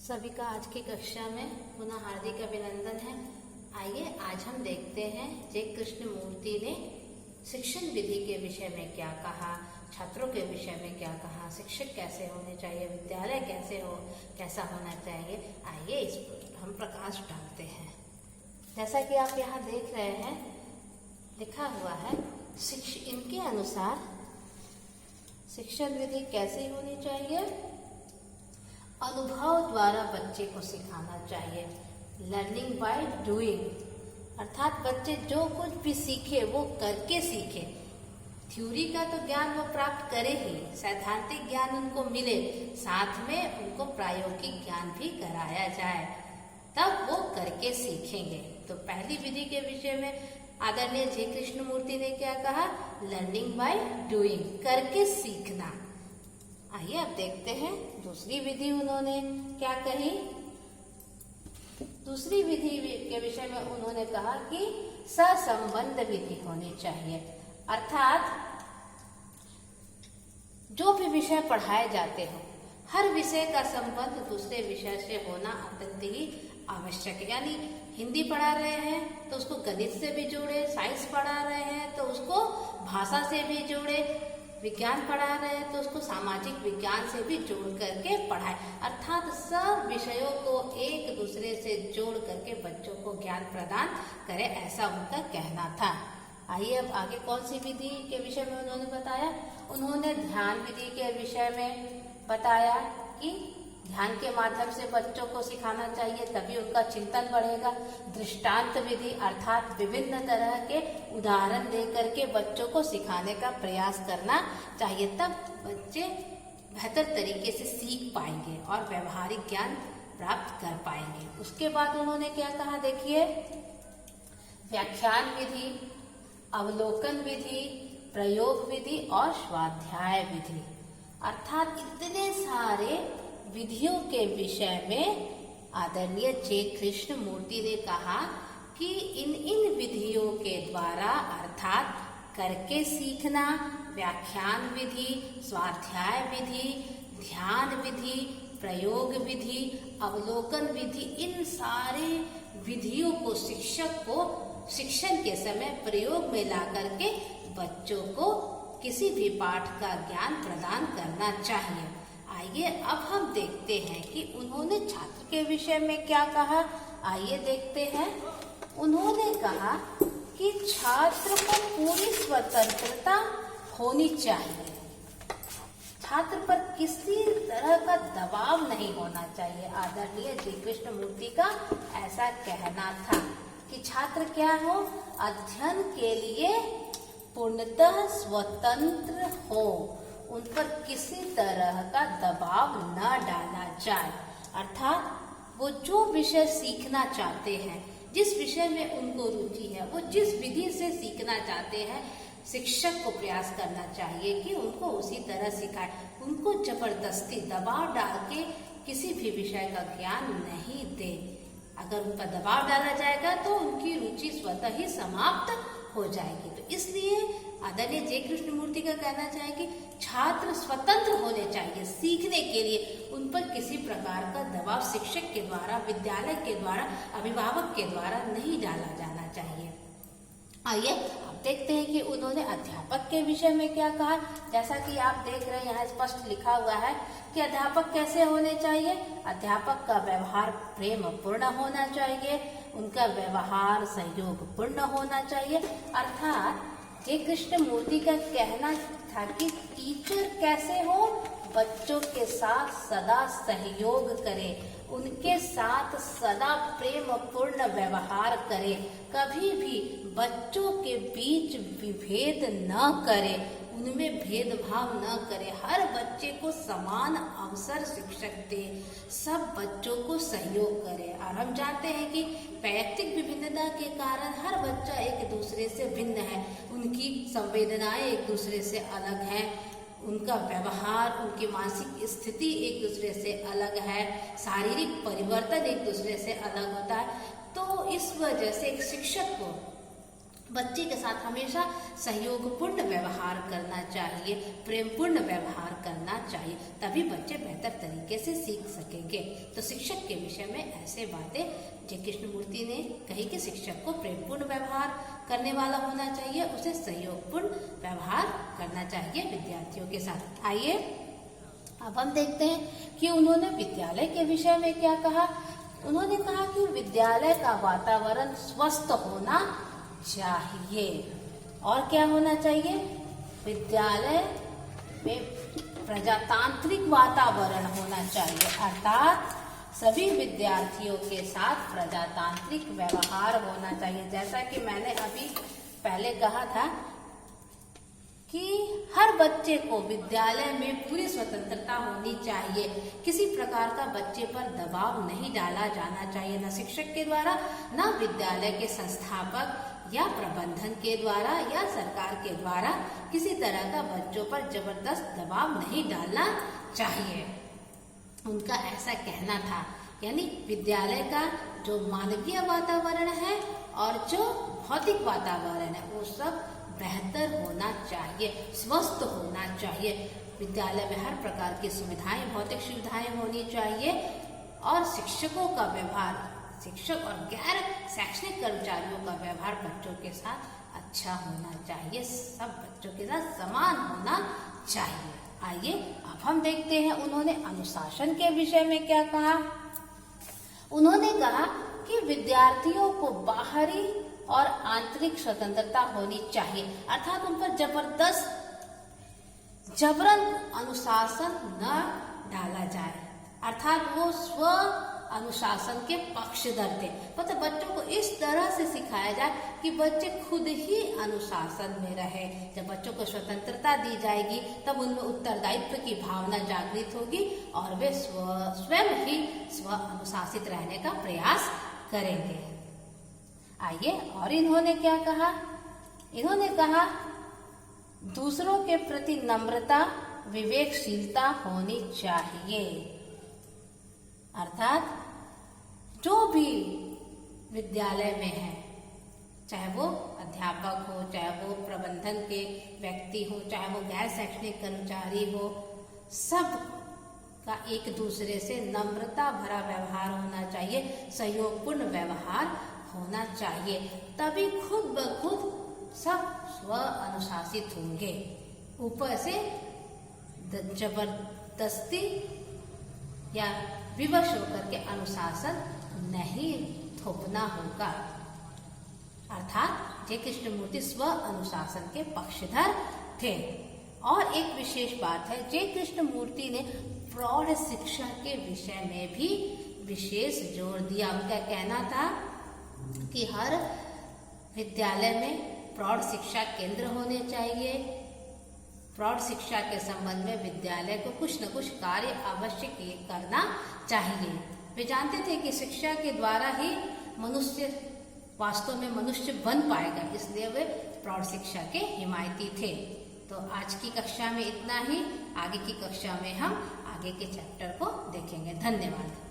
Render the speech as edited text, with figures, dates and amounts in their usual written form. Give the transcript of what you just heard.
सभी का आज की कक्षा में पुनः हार्दिक अभिनंदन है। आइए आज हम देखते हैं जय कृष्ण मूर्ति ने शिक्षण विधि के विषय में क्या कहा, छात्रों के विषय में क्या कहा, शिक्षक कैसे होने चाहिए, विद्यालय कैसा होना चाहिए। आइए इस पर हम प्रकाश डालते हैं। जैसा कि आप यहाँ देख रहे हैं, लिखा हुआ है इनके अनुसार शिक्षण विधि कैसी होनी चाहिए। अनुभव द्वारा बच्चे को सिखाना चाहिए। लर्निंग बाय डूइंग, अर्थात बच्चे जो कुछ भी सीखे वो करके सीखे। थ्योरी का तो ज्ञान वो प्राप्त करे ही, सैद्धांतिक ज्ञान उनको मिले, साथ में उनको प्रायोगिक ज्ञान भी कराया जाए, तब वो करके सीखेंगे। तो पहली विधि के विषय में आदरणीय जय कृष्ण मूर्ति ने क्या कहा? लर्निंग बाय डूइंग, करके सीखना। आइए अब देखते हैं दूसरी विधि उन्होंने क्या कही। दूसरी विधि के विषय में उन्होंने कहा कि सहसंबंध विधि होनी चाहिए, अर्थात जो भी विषय पढ़ाए जाते हो, हर विषय का संबंध दूसरे विषय से होना अत्यंत ही आवश्यक है। यानी हिंदी पढ़ा रहे हैं तो उसको गणित से भी जोड़े, साइंस पढ़ा रहे हैं तो उसको भाषा से भी जोड़े, विज्ञान पढ़ा रहे हैं तो उसको सामाजिक विज्ञान से भी जोड़ करके पढ़ाए। अर्थात सब विषयों को एक दूसरे से जोड़ करके बच्चों को ज्ञान प्रदान करे, ऐसा उनका कहना था। आइए अब आगे कौन सी विधि के विषय में उन्होंने बताया। उन्होंने ध्यान विधि के विषय में बताया कि ध्यान के माध्यम से बच्चों को सिखाना चाहिए, तभी उनका चिंतन बढ़ेगा। दृष्टांत विधि, अर्थात विभिन्न तरह के उदाहरण देकर के बच्चों को सिखाने का प्रयास करना चाहिए, तब बच्चे बेहतर तरीके से सीख पाएंगे और व्यवहारिक ज्ञान प्राप्त कर पाएंगे। उसके बाद उन्होंने क्या कहा, देखिए, व्याख्यान विधि, अवलोकन विधि, प्रयोग विधि और स्वाध्याय विधि, अर्थात इतने सारे विधियों के विषय में आदरणीय जय कृष्ण मूर्ति ने कहा कि इन विधियों के द्वारा, अर्थात करके सीखना, व्याख्यान विधि, स्वाध्याय विधि, ध्यान विधि, प्रयोग विधि, अवलोकन विधि, इन सारे विधियों को शिक्षक को शिक्षण के समय प्रयोग में ला करके बच्चों को किसी भी पाठ का ज्ञान प्रदान करना चाहिए। आइए अब हम देखते हैं कि उन्होंने छात्र के विषय में क्या कहा। आइए देखते हैं। उन्होंने कहा कि छात्र को पूरी स्वतंत्रता होनी चाहिए, छात्र पर किसी तरह का दबाव नहीं होना चाहिए। आदरणीय जय कृष्ण मूर्ति का ऐसा कहना था कि छात्र क्या हो, अध्ययन के लिए पूर्णतः स्वतंत्र हो, उन पर किसी तरह का दबाव न डाला जाए। अर्थात वो जो विषय सीखना चाहते हैं, जिस विषय में उनको रुचि है, वो जिस विधि से सीखना चाहते हैं, शिक्षक को प्रयास करना चाहिए कि उनको उसी तरह सिखाए। उनको जबरदस्ती दबाव डाल के किसी भी विषय का ज्ञान नहीं दे। अगर उन पर दबाव डाला जाएगा तो उनकी रुचि स्वतः ही समाप्त हो जाएगी। तो इसलिए आदरणीय जय कृष्ण मूर्ति का कहना चाहिए कि छात्र स्वतंत्र होने चाहिए सीखने के लिए, उन पर किसी प्रकार का दबाव शिक्षक के द्वारा, विद्यालय के द्वारा, अभिभावक के द्वारा नहीं डाला जाना चाहिए। आइए अब देखते हैं कि उन्होंने अध्यापक के विषय में क्या कहा। जैसा कि आप देख रहे हैं, यहाँ स्पष्ट लिखा हुआ है कि अध्यापक कैसे होने चाहिए। अध्यापक का व्यवहार प्रेम पूर्ण होना चाहिए, उनका व्यवहार सहयोग पूर्ण होना चाहिए। अर्थात जय कृष्ण मूर्ति का कहना था कि टीचर कैसे हो, बच्चों के साथ सदा सहयोग करे, उनके साथ सदा प्रेम पूर्ण व्यवहार करे, कभी भी बच्चों के बीच विभेद न करे, उनमें भेदभाव न करे, हर बच्चे को समान अवसर शिक्षक दे, सब बच्चों को सहयोग करे। और हम जानते हैं कि वैयक्तिक विभिन्नता के कारण हर बच्चा एक दूसरे से भिन्न है, उनकी संवेदनाएं एक दूसरे से अलग हैं, उनका व्यवहार, उनकी मानसिक स्थिति एक दूसरे से अलग है, शारीरिक परिवर्तन एक दूसरे से अलग होता है। तो इस वजह से एक शिक्षक को बच्चे के साथ हमेशा सहयोगपूर्ण व्यवहार करना चाहिए, प्रेमपूर्ण व्यवहार करना चाहिए, तभी बच्चे बेहतर तरीके से सीख सकेंगे। तो शिक्षक के विषय में ऐसे बातें जय कृष्णमूर्ति ने कही कि शिक्षक को प्रेमपूर्ण व्यवहार करने वाला होना चाहिए, उसे सहयोगपूर्ण व्यवहार करना चाहिए विद्यार्थियों के साथ। आइए अब हम देखते हैं कि उन्होंने विद्यालय के विषय में क्या कहा। उन्होंने कहा कि विद्यालय का वातावरण स्वस्थ होना चाहिए। और क्या होना चाहिए? विद्यालय में प्रजातांत्रिक वातावरण होना चाहिए, अर्थात सभी विद्यार्थियों के साथ प्रजातांत्रिक व्यवहार होना चाहिए। जैसा कि मैंने अभी पहले कहा था कि हर बच्चे को विद्यालय में पूरी स्वतंत्रता होनी चाहिए, किसी प्रकार का बच्चे पर दबाव नहीं डाला जाना चाहिए, न शिक्षक के द्वारा, न विद्यालय के संस्थापक या प्रबंधन के द्वारा या सरकार के द्वारा किसी तरह का बच्चों पर जबरदस्त दबाव नहीं डालना चाहिए। उनका ऐसा कहना था। यानी विद्यालय का जो मानवीय वातावरण है और जो भौतिक वातावरण है वो सब बेहतर होना चाहिए, स्वस्थ होना चाहिए। विद्यालय में हर प्रकार की सुविधाएं, भौतिक सुविधाएं होनी चाहिए और शिक्षकों का व्यवहार, शिक्षक और गैर शैक्षणिक कर्मचारियों का व्यवहार बच्चों के साथ अच्छा होना चाहिए, सब बच्चों के साथ समान होना चाहिए। आइए अब हम देखते हैं उन्होंने अनुशासन के विषय में क्या कहा। उन्होंने कहा कि विद्यार्थियों को बाहरी और आंतरिक स्वतंत्रता होनी चाहिए, अर्थात उन पर जबरन अनुशासन न डाला जाए, अर्थात वो स्व अनुशासन के पक्षधर थे। मतलब बच्चों को इस तरह से सिखाया जाए कि बच्चे खुद ही अनुशासन में रहे। जब बच्चों को स्वतंत्रता दी जाएगी तब उनमें उत्तरदायित्व की भावना जागृत होगी और वे स्वयं ही स्व अनुशासित रहने का प्रयास करेंगे। आइए और इन्होंने क्या कहा। इन्होंने कहा दूसरों के प्रति नम्रता, विवेकशीलता होनी चाहिए, अर्थात जो भी विद्यालय में है, चाहे वो अध्यापक हो, चाहे वो प्रबंधन के व्यक्ति हो, चाहे वो गैर शैक्षणिक कर्मचारी हो, सब का एक दूसरे से नम्रता भरा व्यवहार होना चाहिए, सहयोगपूर्ण व्यवहार होना चाहिए, तभी खुद ब खुद सब स्व अनुशासित होंगे। ऊपर से जबरदस्ती या विवश होकर के अनुशासन नहीं थोपना होगा, अर्थात जय कृष्णमूर्ति स्व अनुशासन के पक्षधर थे। और एक विशेष बात है, जय कृष्णमूर्ति ने प्रौढ़ शिक्षा के विषय में भी विशेष जोर दिया। उनका कहना था कि हर विद्यालय में प्रौढ़ शिक्षा केंद्र होने चाहिए। प्रौढ़ शिक्षा के संबंध में विद्यालय को कुछ न कुछ कार्य अवश्य करना चाहिए। वे जानते थे कि शिक्षा के द्वारा ही मनुष्य वास्तव में मनुष्य बन पाएगा, इसलिए वे प्रौढ़ शिक्षा के हिमायती थे। तो आज की कक्षा में इतना ही, आगे की कक्षा में हम आगे के चैप्टर को देखेंगे। धन्यवाद।